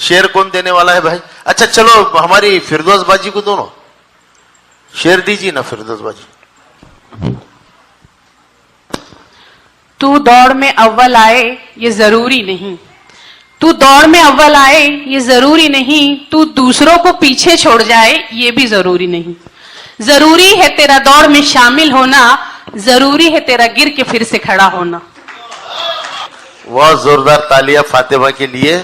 शेर कौन देने वाला है भाई? अच्छा चलो हमारी फिरदौस बाजी को दोनों शेर दीजिए ना। फिरदौस बाजी, तू दौड़ में अव्वल आए ये जरूरी नहीं, तू दौड़ में अव्वल आए ये जरूरी नहीं, तू दूसरों को पीछे छोड़ जाए ये भी जरूरी नहीं। जरूरी है तेरा दौड़ में शामिल होना, जरूरी है तेरा गिर के फिर से खड़ा होना। वह जोरदार तालियां फातिमा के लिए।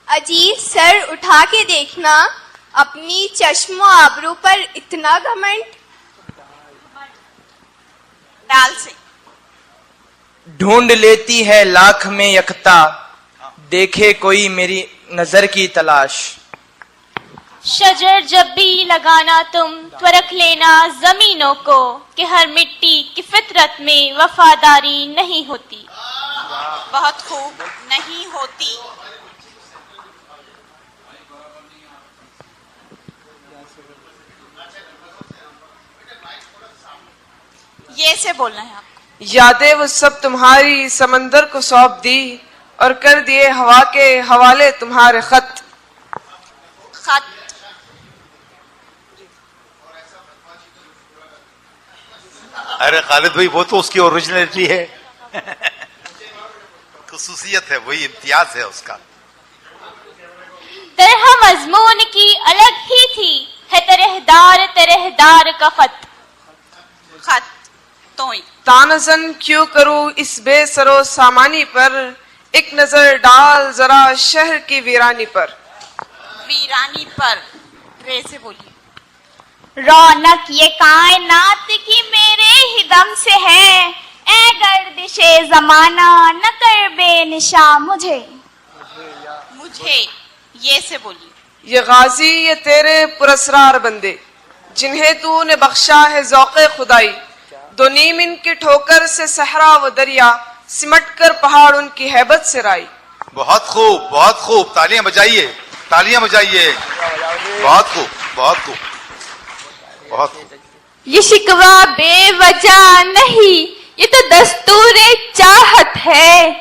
अजी सर उठा के देखना, अपनी चश्मो आबरू पर इतना घमंड। डाल से ढूंढ लेती है लाख में यकता, देखे कोई मेरी नजर की तलाश। शजर जब भी लगाना तुम त्वरक लेना जमीनों को, कि हर मिट्टी की फितरत में वफादारी नहीं होती। बहुत खूब, नहीं होती। ये से बोलना है आपको। यादें वो सब तुम्हारी समंदर को सौंप दी, और कर दिए हवा के हवाले तुम्हारे खत। खत अरे खालिद भाई वो तो उसकी ओरिजिनलिटी है, खुसूसियत है, वही इम्तियाज है उसका। तरह मजमून की अलग ही थी, है तरहदार का खत। खत तो ही तानजन क्यों करूं इस बेसरो सामानी पर, एक नजर डाल जरा शहर की वीरानी पर। वीरानी पर रे से बोलिए। रौनक ये कायनात की मेरे ही दम से है, ए गर्दिशे जमाना न कर बेनिशा मुझे। ये से बोलिए। ये गाजी ये तेरे पुरस्रार बंदे, जिन्हें तूने बख्शा है ज़ौक़े खुदाई। दो नीम इनकी ठोकर से सहरा व दरिया, सिमट कर पहाड़ उनकी हैबत से राई। बहुत खूब, बहुत खूब, तालियां बजाइए, तालियां बजाइए। बहुत खूब, बहुत खूब, बहुत खूब। ये शिकवा बेवजह नहीं, ये तो दस्तूरे चाहत है,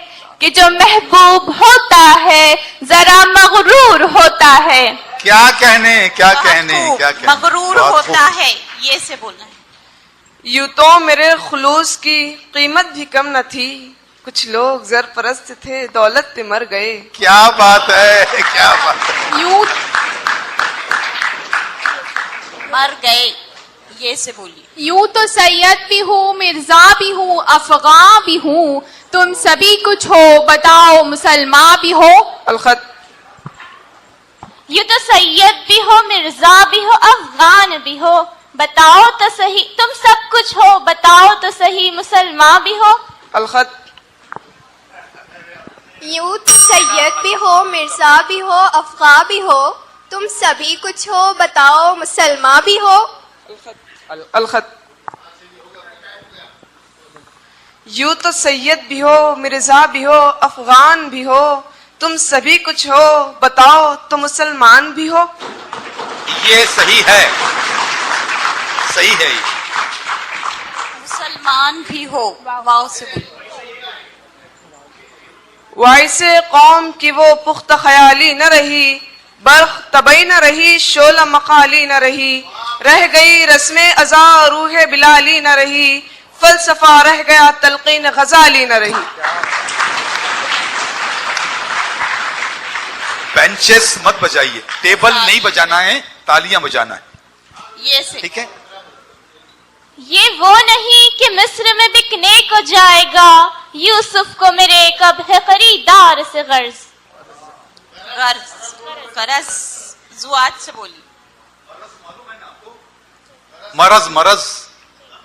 कि जो महबूब होता है जरा मगरूर होता है। क्या कहने, क्या कहने, क्या कहने, मगरूर होता है। ये से बोलना है। यूं तो मेरे खुलूस की कीमत भी कम न थी, कुछ लोग ज़रपरस्त थे दौलत पे मर गए। क्या बात है, क्या बात है। यूं मर गए। ये से बोलिए। यूं तो सैयद भी हूँ, मिर्जा भी हूँ, अफगान भी हूँ, तुम सभी कुछ हो बताओ मुसलमान भी हो। अलखत। ये तो सैयद भी हो, मिर्जा भी हो, अफगान भी हो, बताओ तो सही, तुम सब कुछ हो बताओ तो सही, मुसलमान भी हो। अलखत। यूं तो सैयद भी हो, मिर्जा भी हो, अफगान भी हो, तुम सभी कुछ हो बताओ मुसलमान भी हो। अलखत। यूं तो सैयद भी हो, मिर्जा भी हो, अफगान भी हो, तुम सभी कुछ हो बताओ तो मुसलमान भी हो। ये सही है, सही है ये। मुसलमान भी हो। वाव से बोलिए। वाइसे कौम की वो पुख्ता ख्याली न रही, बर्ख तबई न रही, शोला मकाली न रही, रह गई रस्में अज़ा रूह बिलाली न रही, फलसफा रह गया तलकीन गजाली न रही। बेंचेस मत बजाइए, टेबल नहीं बजाना है, तालियां बजाना है। ये से ठीक है। ये वो नहीं कि मिस्र में बिकने को जाएगा, यूसुफ को मेरे कब है खरीदार से गर्ज। गर्ज करज जुआत से बोलिए। मरज मरज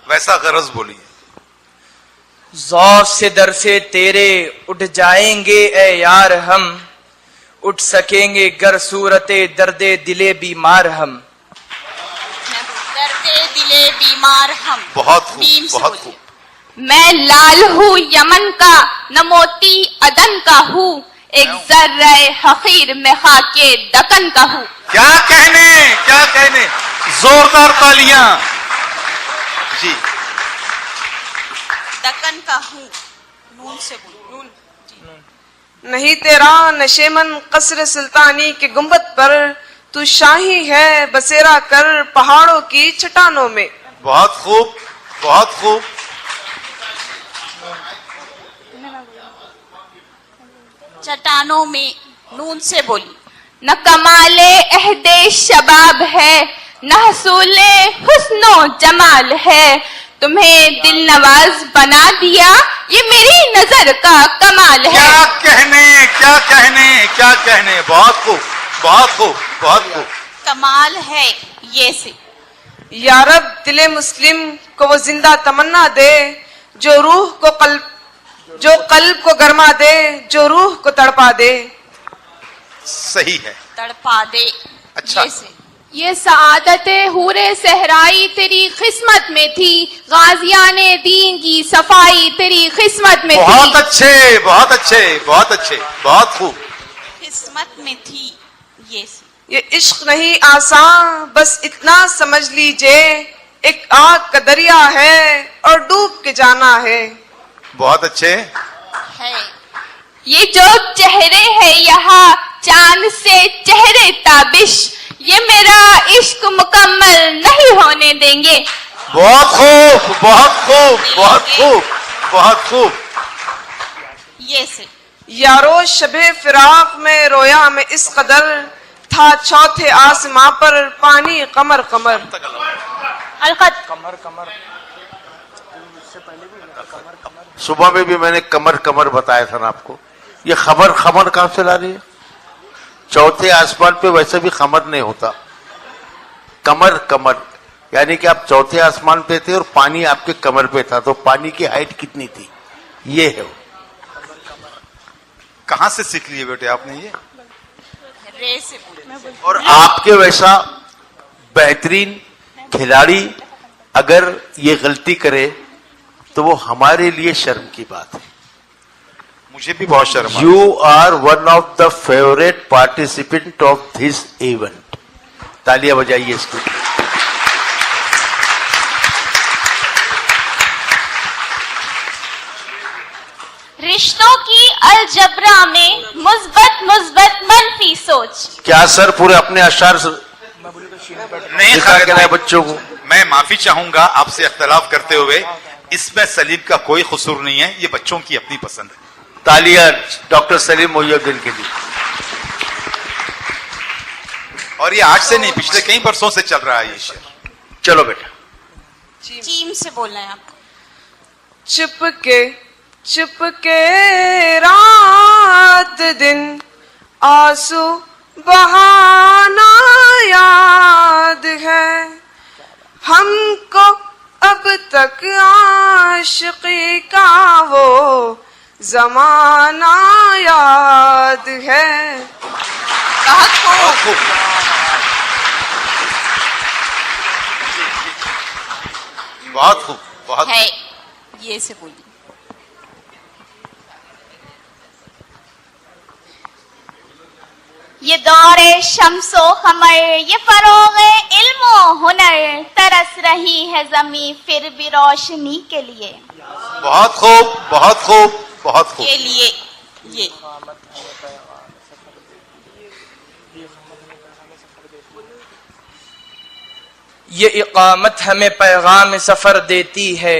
वैसा गरज बोलिए। ज़ौक़ से दर से तेरे उठ जाएंगे ए यार हम, उठ सकेंगे गर सूरते दर्दे दिले बीमार हम। दर्दे दिले बीमार हम। बहुत खूब, मीम से बहुत बोलिए। खूब। मैं लाल हूँ यमन का, न मोती अदन का हूँ, एक जर्रे हकीर में खाके दकन का हूँ। क्या कहने, क्या कहने, जोरदार तालियां जी। दक्कन का हूँ। नून से बोलो। नून जी। नहीं तेरा नशेमन कसर सुल्तानी के गुंबद पर, तू शाही है बसेरा कर पहाड़ों की चट्टानों में। बहुत खूब, बहुत खूब। चट्टानों में। नून से बोली। न कमाले अहदे शबाब है, न हसूले हुस्नो जमाल है, तुम्हें दिल नवाज बना दिया ये मेरी नजर का कमाल है। क्या कहने, क्या कहने, क्या कहने। बहुत खूब, बहुत खूब, बहुत खूब। कमाल है ये से। या रब दिले मुस्लिम को वो जिंदा तमन्ना दे, जो कल्ब को गरमा दे, जो रूह को तड़पा दे। सही है। तड़पा दे। अच्छा। ये से। ये सआदते हूरे सहराई तेरी किस्मत में थी, गाजियाने दीन की सफाई तेरी किस्मत में बहुत थी। अच्छे, बहुत अच्छे, बहुत अच्छे, बहुत खूब। किस्मत में थी ये से। ये इश्क नहीं आसान, बस इतना समझ लीजिए, एक आग का दरिया है और डूब के जाना है। बहुत अच्छे। है। ये जो चेहरे है यहाँ चांद से चेहरे ताबिश, ये मेरा इश्क मुकम्मल नहीं होने देंगे। बहुत खूब, बहुत खूब, बहुत खूब, बहुत खूब। ये से। यारो शबे फिराक में रोया मैं इस कदर, था चौथे आसमां पर पानी कमर कमर। अलखत। सुबह में भी मैंने कमर कमर बताया था ना आपको। ये खबर खमर कहां से ला रही है? चौथे आसमान पे वैसे भी खमर नहीं होता, कमर कमर, यानी कि आप चौथे आसमान पे थे और पानी आपके कमर पे था, तो पानी की हाइट कितनी थी? ये है। कहां से सीख लिए बेटे आपने ये? रे से बोली। और आपके वैसा बेहतरीन खिलाड़ी अगर ये गलती करे तो वो हमारे लिए शर्म की बात है। मुझे भी बहुत शर्म आ रही है। You are one of the favorite participant of this event. तालियां बजाइए इसको। रिश्तों की अलजबरा में मुस्बत मुस्बत मनफी सोच। क्या सर पूरे अपने अशार नहीं दिखा खालिद के लाए भाई, बच्चों को? मैं माफी चाहूंगा आपसे इख्तलाफ करते हुए। इसमें सलीम का कोई कसूर नहीं है, ये बच्चों की अपनी पसंद है। तालियां डॉक्टर सलीम मोहिउद्दीन के लिए। और ये आज से नहीं, पिछले कई बरसों से चल रहा है ये शेर। चलो बेटा। चीम से बोलना है आपको। चुपके रात दिन आंसू बहाना याद है, हमको अब तक आशिकी का वो जमाना याद है। बहुत खूब। बहुत खूब, बहुत है ये से बोली। ये दौरे शम्सो कमर, ये फरोगे इल्मो हुनर, तरस रही है जमी फिर भी रोशनी के लिए। बहुत खूब, बहुत खूब, बहुत खूब। के लिए ये। ये इकामत हमें पैगाम सफर देती है,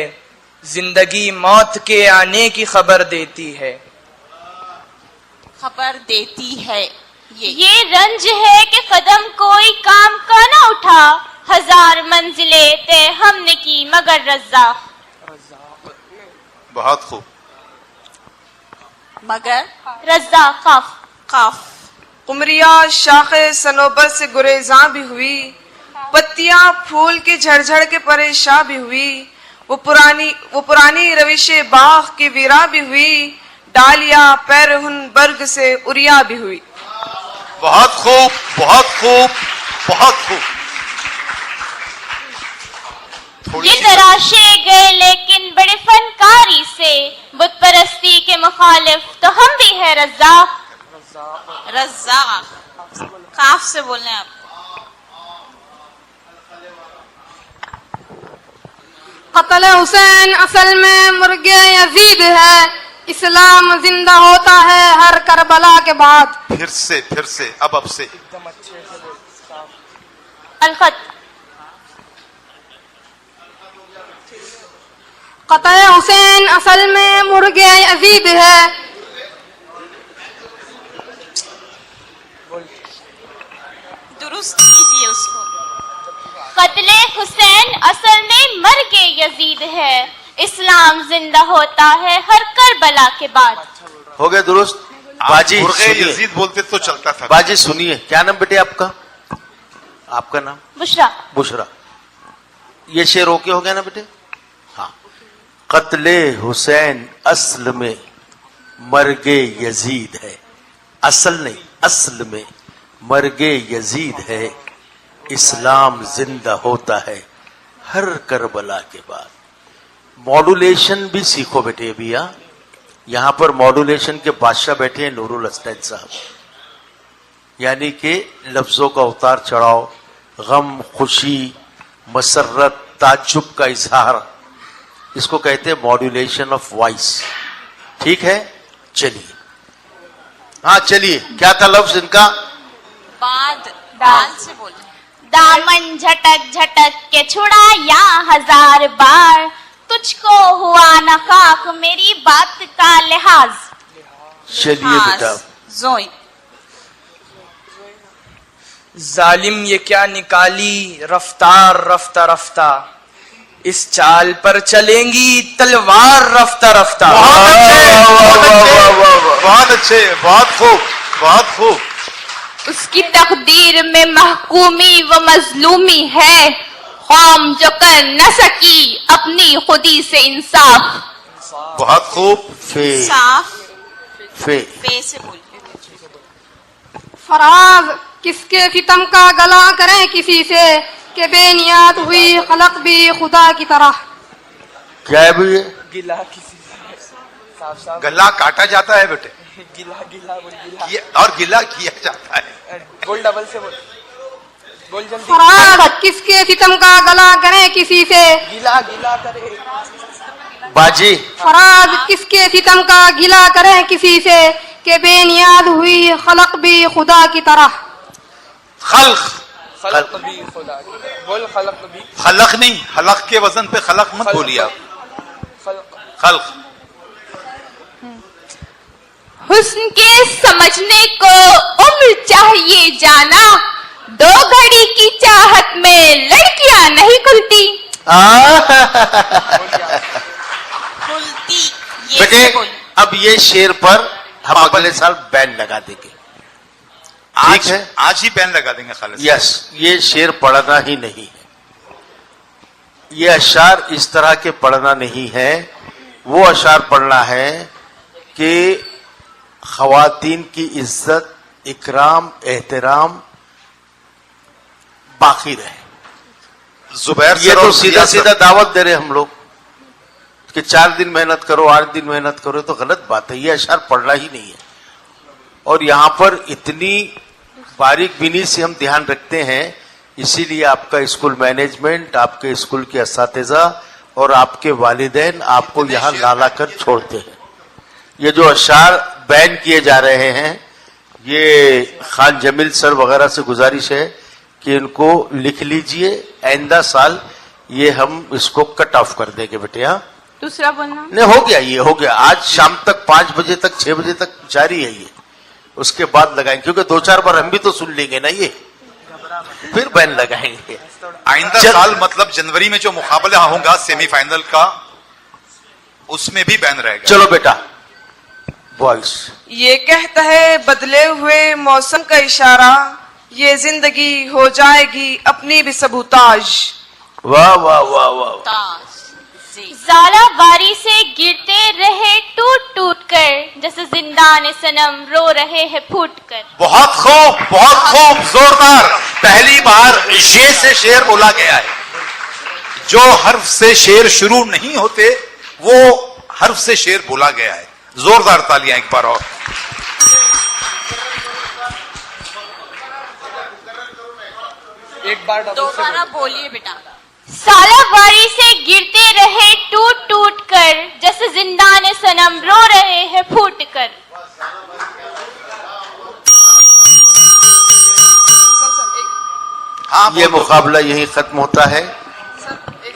जिंदगी मौत के आने की खबर देती है। खबर देती है ये रंज है कि कदम कोई काम का ना उठा, हजार मंजिले तय हमने की मगर रज़्ज़ाक़। बहुत खूब। मगर रज़्ज़ाक़ काफ। काफ। कुमरिया शाखे सनोबर से गुरेजा भी हुई, पत्तियां फूल की झड़झड़ के परेशान भी हुई, वो पुरानी रविशे बाग की वीरा भी हुई, डालिया पैरहुन बर्ग से उरिया भी हुई। बहुत खूब, बहुत खूब, बहुत खूब। थोड़ी ये सी तराशे गए लेकिन बड़े फनकारी से, बुत परस्ती के मुखालिफ तो हम भी है रज़्ज़ाक़। रज़्ज़ाक़। काफ से बोलना है आपको। कत्ल हुसैन असल में मुर्गे यजीद है, इस्लाम जिंदा होता है हर करबला के बाद। फिर से अब से अलखत कत्ल हुसैन असल में मुर्गे यजीद है, दुरुस्त कीजिए उसको। कत्ले हुसैन असल में मर्गे यजीद है, इस्लाम जिंदा होता है हर करबला के बाद। हो गया दुरुस्त। बाजी मुर्गे सुनिए। यजीद बोलते तो चलता था। बाजी सुनिए, क्या नाम बेटे आपका? आपका नाम? बुशरा। बुशरा। ये शेर ओके हो गया ना बेटे? हाँ। कत्ले हुसैन असल में मर्गे यजीद है, असल नहीं असल में मर्गे यजीद है, इस्लाम जिंदा होता है हर करबला के बाद। मॉड्यूलेशन भी सीखो बेटे भैया। यहां पर मॉड्यूलेशन के बादशाह बैठे हैं नूरुल हसनैन साहब, यानी कि लफ्जों का उतार चढ़ाव, गम, खुशी, मसरत, ताज्जुब का इजहार, इसको कहते हैं मॉड्यूलेशन ऑफ वॉइस। ठीक है, चलिए। हाँ चलिए, क्या था लफ्ज इनका? बाद दाल से बोल। दामन झटक झटक के छुड़ाया हजार बार, तुझको हुआ न खाक मेरी बात का लिहाज। चलिए बेटा। जोई। जालिम ये क्या निकाली रफ्तार रफ्ता रफ्ता, इस चाल पर चलेंगी तलवार रफ्ता रफ्ता। बहुत अच्छे, बहुत खूब, बहुत खूब। उसकी तकदीर में महकूमी व मजलूमी है, कौम जो कर न सकी अपनी खुदी से इंसाफ। बहुत खूब। फे साफ फे फे से बोल। फराज किसके सितम का गला करें किसी से, कि बेनियाद हुई खलक भी खुदा की तरह। क्या है भैया? गिला किसी से साफ साफ गला काटा जाता है बेटे, गिला गिला बोल गिला और गिला किया जाता है। बोल डबल से बोल, बोल जल्दी। फराज किसके सितम का गला करें किसी से, गिला गिला करे। बाजी। फराज किसके सितम का गिला करें किसी से, कि बेनियाद हुई खलक भी खुदा की तरह। खल्क खलक भी खुदा की तरह। बोल खलक भी। खलक नहीं, हलक के वजन पे खलक मत बोलिए आप। खलक खल्क। हुस्न के समझने को उम्र चाहिए जाना, दो घड़ी की चाहत में लड़कियां नहीं खुलती। खुलती ये बेटे से बोल। अब ये शेर पर हम अगले साल बैन लगा देंगे। ठीक आज है, आज ही बैन लगा देंगे खालिद। यस, ये शेर पढ़ना ही नहीं है, ये अशार इस तरह के पढ़ना नहीं है। वो अशार पढ़ना है कि खवातीन की इज्जत, इकराम, एहतराम बाकी रहे। जुबैर ये सर तो और सीधा रियासत- सीधा दावत दे रहे हम लोग कि 4 दिन मेहनत करो, 8 दिन मेहनत करो, तो गलत बात है। ये अशार पढ़ना ही नहीं है। और यहां पर इतनी बारीक बीनी से हम ध्यान रखते हैं, इसीलिए आपका स्कूल मैनेजमेंट, आपके स्कूल के असातिज़ा और आपके वालिदैन आपको यहां ला कर छोड़ते हैं। ये जो अशार बैन किए जा रहे हैं, ये खान जमील सर वगैरह से गुजारिश है कि इनको लिख लीजिए, आइंदा साल ये हम इसको कट ऑफ कर देंगे बेटे। हाँ दूसरा बोलना। नहीं, हो गया, ये हो गया। आज शाम तक 5 बजे तक 6 बजे तक जारी है ये, उसके बाद लगाएंगे, क्योंकि 2-4 बार हम भी तो सुन लेंगे ना ये, फिर बैन लगाएंगे। आइंदा साल मतलब जनवरी में जो मुकाबला होगा सेमीफाइनल का, उसमें भी बैन रहेगा। चलो बेटा बॉयज। ये कहता है बदले हुए मौसम का इशारा, ये जिंदगी हो जाएगी अपनी भी सबूताज। वाह वाह वाह वाह। ताज जी। ज़ाला बारी से गिरते रहे टूट टूट कर, जैसे जिंदान सनम रो रहे हैं फूट कर। बहुत खूब, बहुत खूब, जोरदार। पहली बार ये से शेर बोला गया है। जो हर्फ से शेर शुरू नहीं होते वो हर्फ से शेर बोला गया है। जोरदार तालियां एक बार और। एक बार डबल से दोबारा बोलिए बेटा। साला बारी से गिरते रहे टूट टूट कर, जैसे जिंदाने सनम रो रहे हैं फूट कर। ये मुकाबला यहीं खत्म होता है।